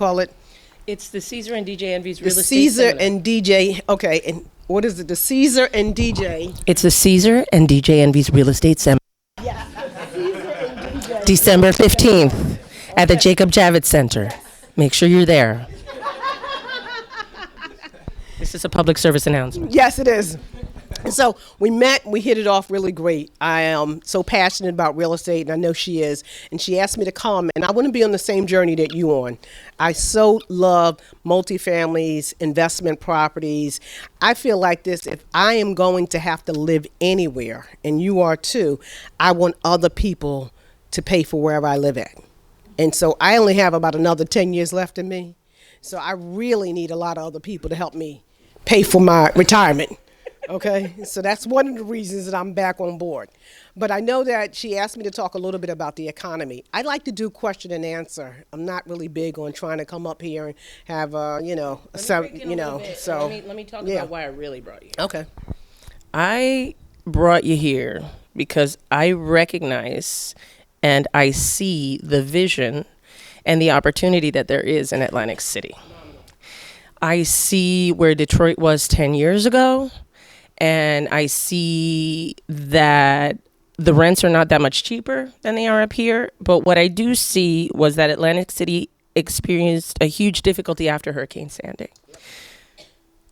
call it? It's the Caesar and DJ Envy's The real estate Caesar seminar. and DJ. Okay, and what is it? The Caesar and DJ. It's the Caesar and DJ Envy's real estate seminar. December 15th at the Jacob Javits Center. Make sure you're there. This is a public service announcement. Yes, it is. So we met, we hit it off really great. I am so passionate about real estate, and I know she is. And she asked me to come, and I want to be on the same journey that you on. I so love multifamilies, investment properties. I feel like this, if I am going to have to live anywhere, and you are too, I want other people to pay for wherever I live at. And so I only have about another 10 years left in me. So I really need a lot of other people to help me pay for my retirement. Okay, so that's one of the reasons that I'm back on board. But I know that she asked me to talk a little bit about the economy. I like to do question and answer. I'm not really big on trying to come up here and have, Let me talk yeah. about why I really brought you. Okay. I brought you here because I recognize and I see the vision and the opportunity that there is in Atlantic City. I see where Detroit was 10 years ago, and I see that the rents are not that much cheaper than they are up here. But what I do see was that Atlantic City experienced a huge difficulty after Hurricane Sandy.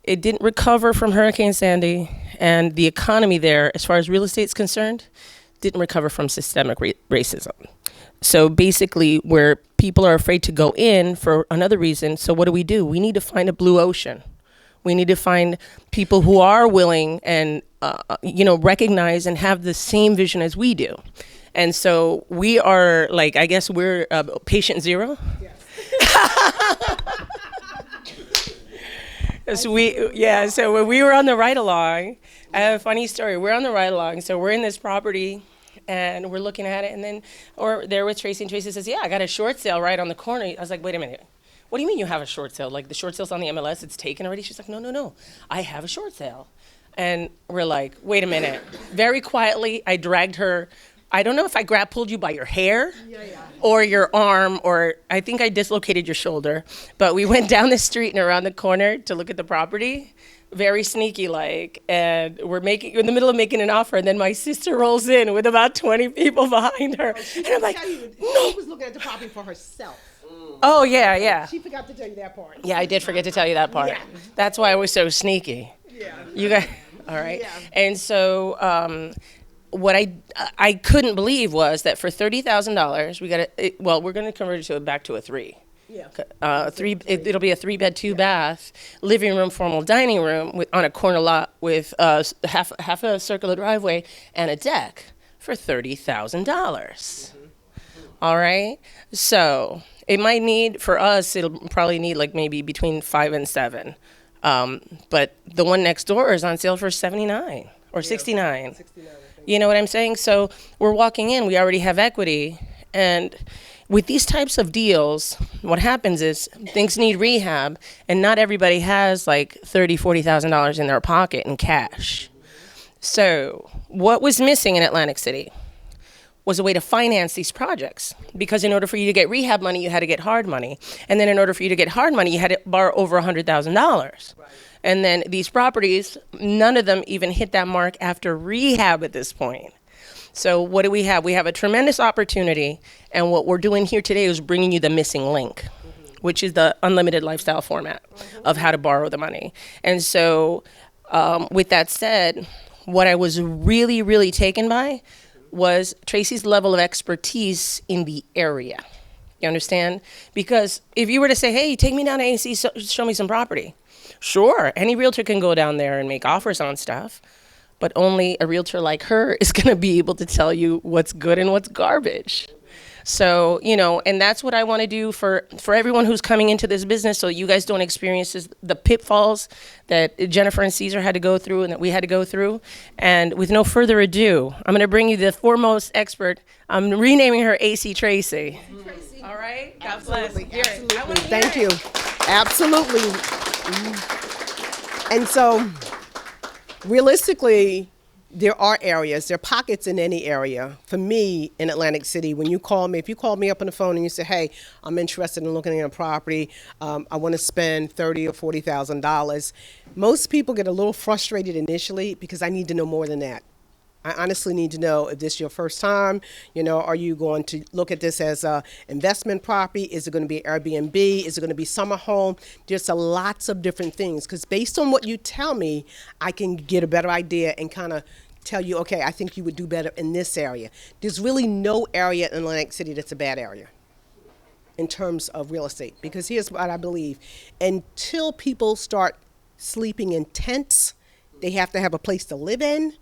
It didn't recover from Hurricane Sandy, and the economy there, as far as real estate is concerned, didn't recover from systemic racism. So basically, where people are afraid to go in for another reason, so what do? We need to find a blue ocean. We need to find people who are willing and, recognize and have the same vision as we do. And so we are, like, I guess we're patient zero. So when we were on the ride along, I have a funny story. We're on the ride along, so we're in this property, and we're looking at it, and then, or there with Tracy, and Tracy says, yeah, I got a short sale right on the corner. I was like, wait a minute. What do you mean you have a short sale? Like, the short sale's on the MLS, it's taken already? She's like, no, I have a short sale. And we're like, wait a minute. Very quietly, I dragged her. I don't know if I pulled you by your hair or your arm, or I think I dislocated your shoulder. But we went down the street and around the corner to look at the property, very sneaky like, and we're in the middle of making an offer, and then my sister rolls in with about 20 people behind her. And I'm like, no. She was looking at the property for herself. Oh, yeah. She forgot to tell you that part. Yeah, I did forget to tell you that part. Yeah. That's why I was so sneaky. Yeah. You guys, all right. Yeah. And so what I couldn't believe was that for $30,000, we're going to convert it back to a 3. Yeah. It'll be a 3-bed, 2-bath, living room, formal dining room on a corner lot with half a circular driveway and a deck for $30,000. All right. So it might need, for us, it'll probably need like maybe between 5 and 7. But the one next door is on sale for 79 or 69. 69, you know what I'm saying? So we're walking in, we already have equity. And with these types of deals, what happens is things need rehab, and not everybody has like $30,000, $40,000 in their pocket in cash. So what was missing in Atlantic City was a way to finance these projects. Because in order for you to get rehab money, you had to get hard money. And then in order for you to get hard money, you had to borrow over $100,000. Right. And then these properties, none of them even hit that mark after rehab at this point. So what do we have? We have a tremendous opportunity, and what we're doing here today is bringing you the missing link, which is the unlimited lifestyle format of how to borrow the money. And so with that said, what I was really, really taken by was Tracy's level of expertise in the area. You understand? Because if you were to say, hey, take me down to AC, show me some property. Sure, any realtor can go down there and make offers on stuff, but only a realtor like her is going to be able to tell you what's good and what's garbage. So, and that's what I want to do for everyone who's coming into this business, so you guys don't experience the pitfalls that Jennifer and Caesar had to go through and that we had to go through. And with no further ado, I'm going to bring you the foremost expert. I'm renaming her AC Tracy. Tracy. All right? God Absolutely. bless. Absolutely. Thank you. Absolutely. And so, realistically, there are areas, there are pockets in any area. For me, in Atlantic City, when you call me, if you call me up on the phone and you say, "Hey, I'm interested in looking at a property. I want to spend $30,000 or $40,000," most people get a little frustrated initially because I need to know more than that. I honestly need to know if this is your first time. Are you going to look at this as a investment property? Is it going to be Airbnb? Is it going to be summer home? There's lots of different things because based on what you tell me, I can get a better idea and kind of tell you, okay, I think you would do better in this area. There's really no area in Atlantic City that's a bad area in terms of real estate because here's what I believe. Until people start sleeping in tents, they have to have a place to live in,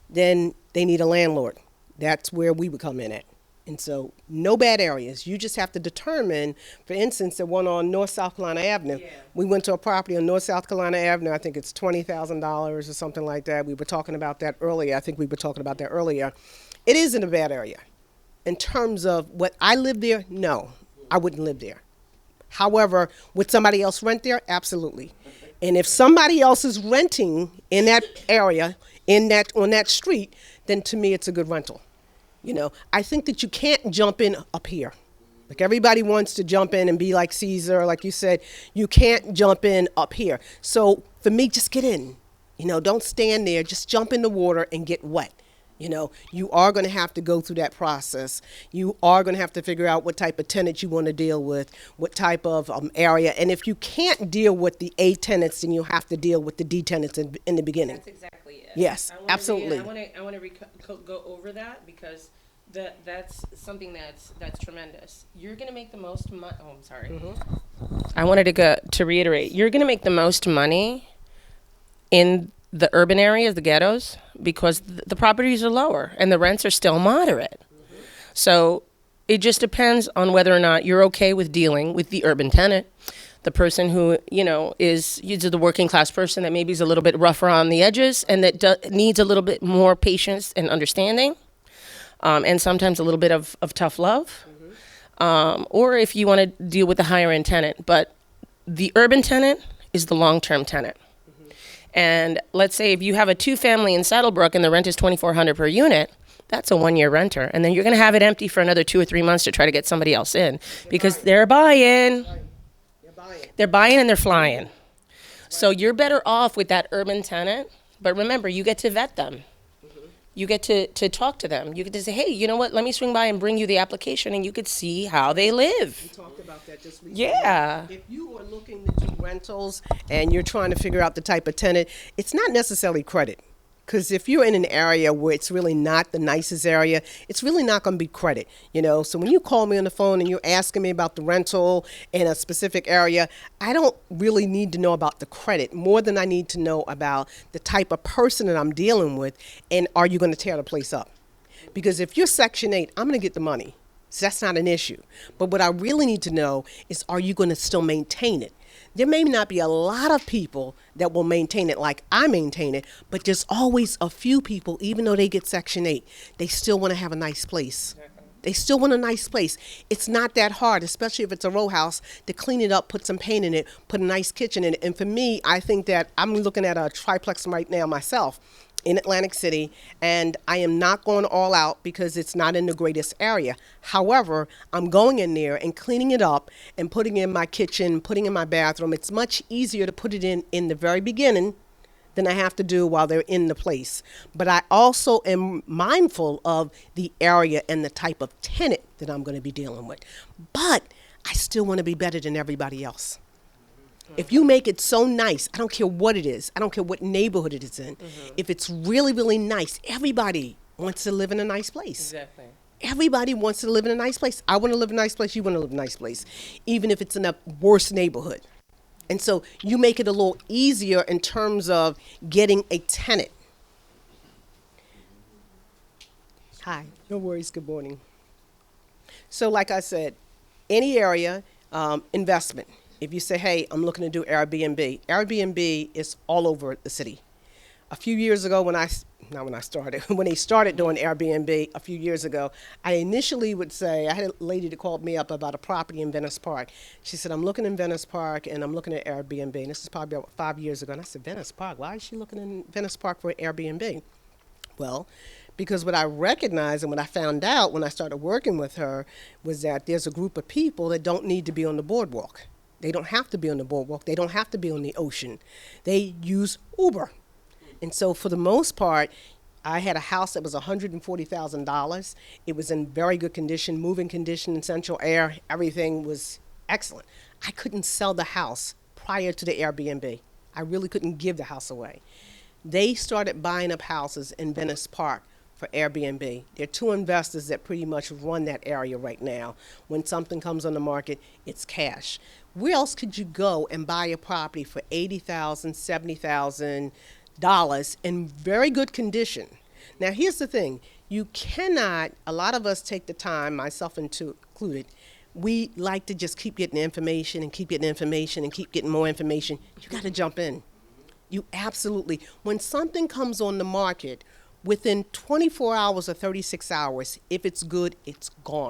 then they need a landlord. That's where we would come in at. And so no bad areas. You just have to determine, for instance, the one on North South Carolina Avenue. Yeah. We went to a property on North South Carolina Avenue. I think it's $20,000 or something like that. We were talking about that earlier. I think we were talking about that earlier. It isn't a bad area. In terms of what I live there, no, I wouldn't live there. However, would somebody else rent there? Absolutely. And if somebody else is renting in that area, on that street, then to me it's a good rental. I think that you can't jump in up here. Like everybody wants to jump in and be like Caesar, like you said, you can't jump in up here. So for me, just get in. Don't stand there, just jump in the water and get wet. You are going to have to go through that process. You are going to have to figure out what type of tenant you want to deal with, what type of area. And if you can't deal with the A tenants, then you'll have to deal with the D tenants in the beginning. That's exactly it. Yes, absolutely. I want to go over that because that's something that's tremendous. You're going to make the most money. Oh, I'm sorry. Mm-hmm. I wanted to reiterate. You're going to make the most money in the urban areas, the ghettos, because the properties are lower and the rents are still moderate. Mm-hmm. So it just depends on whether or not you're okay with dealing with the urban tenant, the person who, is the working class person that maybe is a little bit rougher on the edges and that needs a little bit more patience and understanding, and sometimes a little bit of tough love. Mm-hmm. Or if you want to deal with the higher end tenant. But the urban tenant is the long-term tenant. And let's say if you have a 2-family in Saddlebrook and the rent is $2,400 per unit, that's a 1-year renter. And then you're going to have it empty for another 2 or 3 months to try to get somebody else in because they're buying. They're buying and they're flying. So you're better off with that urban tenant. But remember, you get to vet them. You get to talk to them. You get to say, hey, you know what? Let me swing by and bring you the application and you could see how they live. We talked about that just recently. Yeah. If you are looking to do rentals and you're trying to figure out the type of tenant, it's not necessarily credit. Because if you're in an area where it's really not the nicest area, it's really not going to be credit, So when you call me on the phone and you're asking me about the rental in a specific area, I don't really need to know about the credit more than I need to know about the type of person that I'm dealing with and are you going to tear the place up? Because if you're Section 8, I'm going to get the money. So that's not an issue. But what I really need to know is are you going to still maintain it? There may not be a lot of people that will maintain it like I maintain it, but there's always a few people, even though they get Section 8, they still want to have a nice place. They still want a nice place. It's not that hard, especially if it's a row house, to clean it up, put some paint in it, put a nice kitchen in it. And for me, I think that I'm looking at a triplex right now myself in Atlantic City, and I am not going all out because it's not in the greatest area. However, I'm going in there and cleaning it up and putting in my kitchen, putting in my bathroom. It's much easier to put it in the very beginning than I have to do while they're in the place. But I also am mindful of the area and the type of tenant that I'm going to be dealing with. But I still want to be better than everybody else. If you make it so nice, I don't care what it is. I don't care what neighborhood it is in. Mm-hmm. If it's really, really nice, everybody wants to live in a nice place. Exactly. Everybody wants to live in a nice place. I want to live in a nice place. You want to live in a nice place, even if it's in a worse neighborhood. And so you make it a little easier in terms of getting a tenant. Hi. No worries. Good morning. So like I said, any area, investment. If you say, hey, I'm looking to do Airbnb, Airbnb is all over the city. A few years ago when they started doing Airbnb a few years ago, I initially would say, I had a lady that called me up about a property in Venice Park. She said, I'm looking in Venice Park and I'm looking at Airbnb. And this is probably about 5 years ago. And I said, Venice Park? Why is she looking in Venice Park for Airbnb? Well, because what I recognized and what I found out when I started working with her was that there's a group of people that don't need to be on the boardwalk. They don't have to be on the boardwalk. They don't have to be on the ocean. They use Uber. And so for the most part, I had a house that was $140,000. It was in very good condition, moving condition, central air. Everything was excellent. I couldn't sell the house prior to the Airbnb. I really couldn't give the house away. They started buying up houses in Venice Park for Airbnb. There are two investors that pretty much run that area right now. When something comes on the market, it's cash. Where else could you go and buy a property for $80,000, $70,000 in very good condition? Now, here's the thing. You cannot, a lot of us take the time, myself included, we like to just keep getting information and keep getting information and keep getting more information. You got to jump in. You absolutely, when something comes on the market, within 24 hours or 36 hours, if it's good, it's gone.